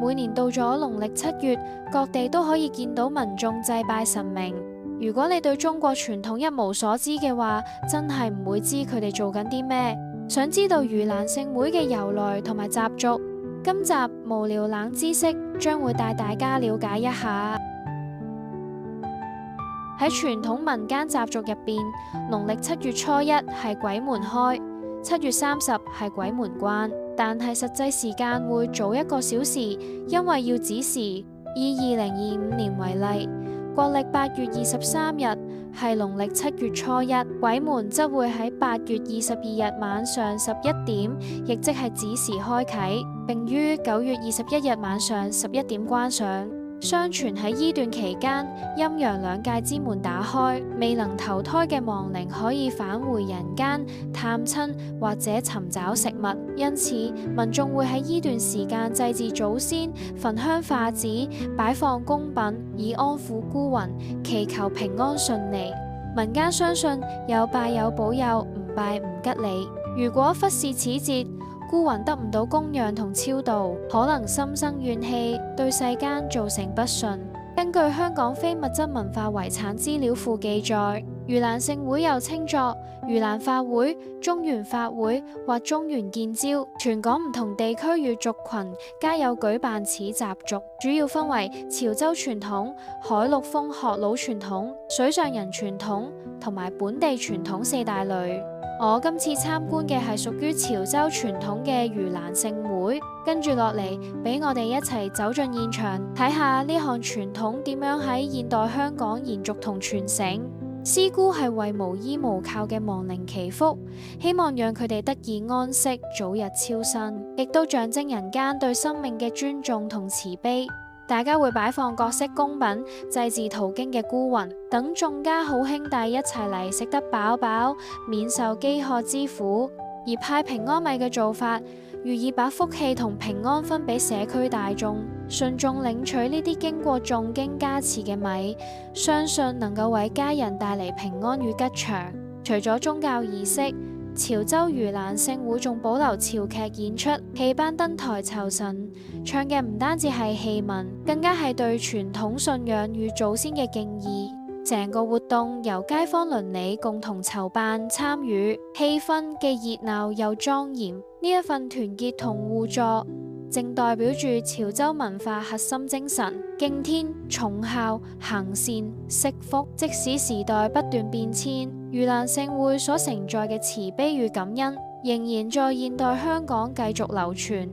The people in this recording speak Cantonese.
每年到咗農曆7月，各地都可以見到民眾祭拜神明。如果你對中國傳統一無所知嘅話，真係唔會知佢哋做緊啲咩。想知道盂蘭勝會嘅由來同埋習俗，今集無聊冷知識將會帶大家了解一下。喺傳統民間習俗入邊，農曆7月初1係鬼門開，7月30係鬼門關，但係實際時間會早1個小時，因為要指示。以2025年為例，國曆8月23日係農曆7月初1，鬼門則會喺8月22日晚上11點，亦即係子時開啟，並於9月21日晚上11點關上。相傳喺呢段期間，陰陽兩界之門打開，未能投胎嘅亡靈可以返回人間探親或者尋找食物，因此民眾會喺呢段時間祭祀祖先、焚香化紙、擺放供品，以安撫孤魂，祈求平安順利。民間相信有拜有保佑，唔拜唔吉利。如果忽視此節，孤魂得唔到供養同超度，可能心生怨氣，對世間造成不順。根據香港非物質文化遺產資料庫記載，盂蘭勝會又稱作盂蘭法會、中元法會或中元見招，全港唔同地區與族群皆有舉辦此習俗，主要分為潮州傳統、海陸豐學佬傳統、水上人傳統同埋本地傳統4大類。我今次參觀嘅係屬於潮州傳統嘅盂蘭勝會，跟住落嚟俾我哋一齊走進現場，睇下呢項傳統點樣喺現代香港延續同傳承。師姑係為無依無靠嘅亡靈祈福，希望讓佢哋得以安息，早日超生，亦都象徵人間對生命嘅尊重同慈悲。大家會擺放各式供品，祭祀途經嘅孤魂，等眾家好兄弟一齊嚟食得飽飽，免受飢渴之苦。而派平安米嘅做法，寓意把福氣同平安分俾社區大眾，信眾領取呢啲經過誦經加持嘅米，相信能夠為家人帶嚟平安與吉祥。除咗宗教儀式，潮州盂蘭勝會仲保留潮劇演出，戲班登台酬神，唱嘅唔單止係戲文，更加係對傳統信仰與祖先嘅敬意。成個活動由街坊鄰里共同籌辦參與，氣氛既熱鬧又莊嚴。呢一份團結同互助，正代表住潮州文化核心精神：敬天、重孝、行善、惜福。即使時代不斷變遷，盂蘭勝會所承載嘅慈悲與感恩，仍然在現代香港繼續流傳。